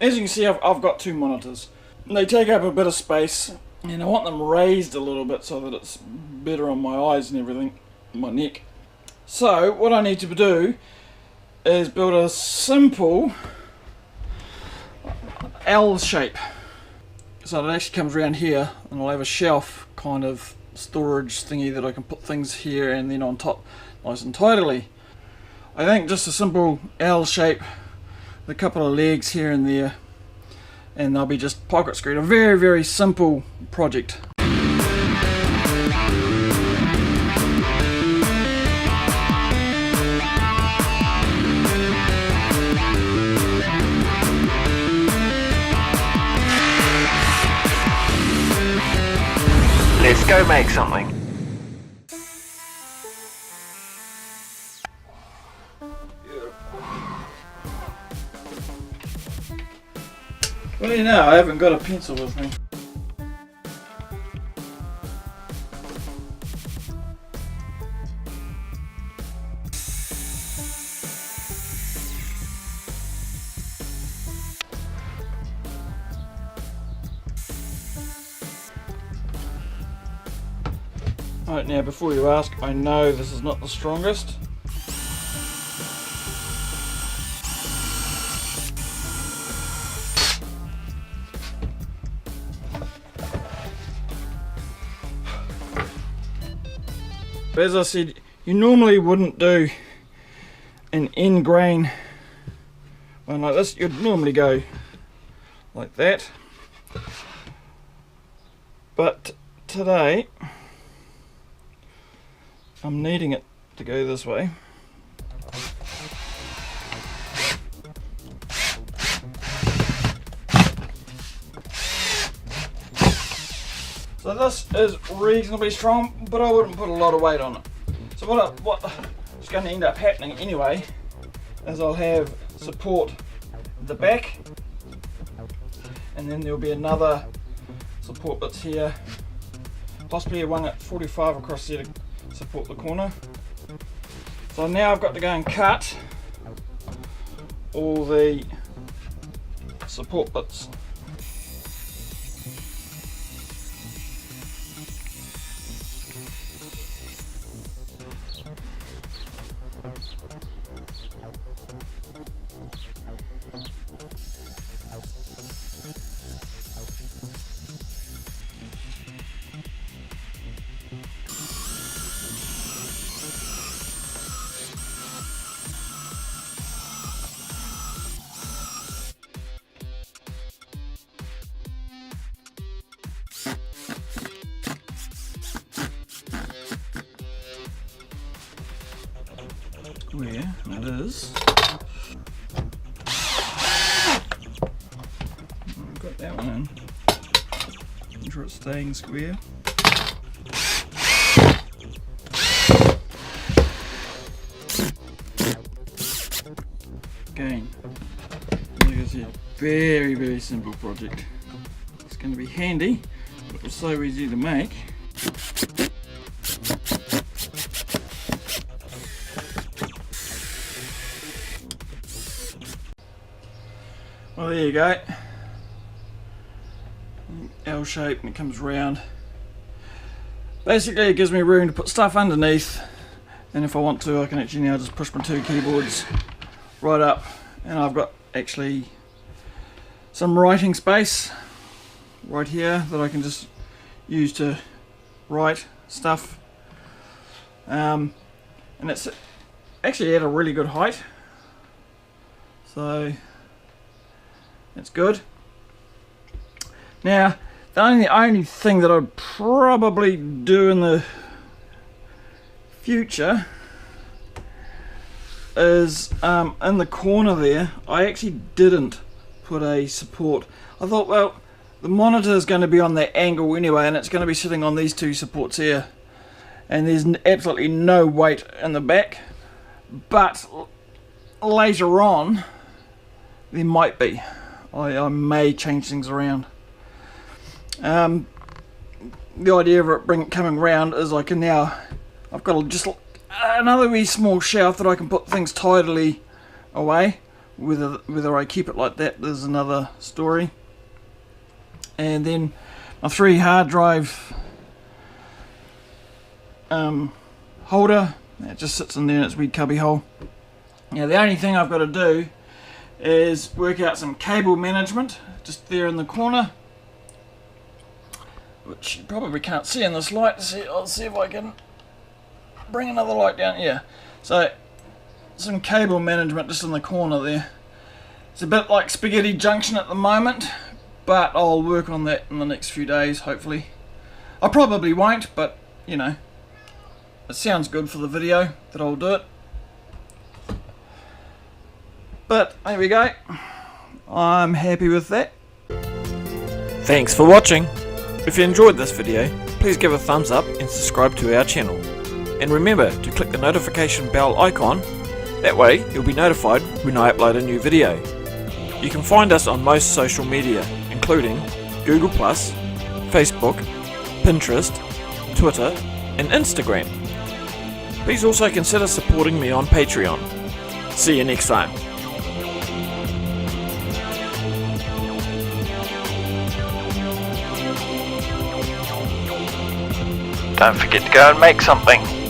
as you can see, I've got two monitors. They take up a bit of space, and I want them raised a little bit so that it's better on my eyes and everything, my neck. So what I need to do is build a simple L shape. So it actually comes around here, and I'll have a shelf kind of storage thingy that I can put things here and then on top nice and tidily. I think just a simple L shape with a couple of legs here and there, and they'll be just pocket screwed. A very, very simple project. Let's go make something. Well, you know, I haven't got a pencil with me. Right, now before you ask, I know this is not the strongest. But as I said, you normally wouldn't do an end grain one like this. You'd normally go like that. But today, I'm needing it to go this way. So this is reasonably strong, but I wouldn't put a lot of weight on it. So what is going to end up happening anyway is I'll have support at the back, and then there'll be another support bits here, possibly one at 45 across there to support the corner. So now I've got to go and cut all the support bits. Where that is. I've got that one in. Make sure it's staying square. Again, like I said, very, very simple project. It's going to be handy, but it's so easy to make. Well, there you go. L shape, and it comes round. Basically, it gives me room to put stuff underneath, and if I want to, I can actually now just push my two keyboards right up, and I've got actually some writing space right here that I can just use to write stuff. And it's actually at a really good height, so it's good. Now, the only thing that I'd probably do in the future is in the corner there, I actually didn't put a support. I thought, well, the monitor is going to be on that angle anyway, and it's going to be sitting on these two supports here, and there's absolutely no weight in the back, but later on there might be. I may change things around. The idea of it coming round is I can now, I've got just another wee small shelf that I can put things tidily away Whether I keep it like that is another story. And then my 3 hard drive holder, that just sits in there in its wee cubby hole. Now the only thing I've got to do is work out some cable management just there in the corner, which you probably can't see in this light. I'll see if I can bring another light down here. So some cable management just in the corner there. It's a bit like spaghetti junction at the moment, but I'll work on that in the next few days, hopefully. I probably won't, but you know, it sounds good for the video that I'll do it. But there we go, I'm happy with that. Thanks for watching. If you enjoyed this video, please give a thumbs up and subscribe to our channel. And remember to click the notification bell icon, that way you'll be notified when I upload a new video. You can find us on most social media, including Google+, Facebook, Pinterest, Twitter and Instagram. Please also consider supporting me on Patreon. See you next time. Don't forget to go and make something.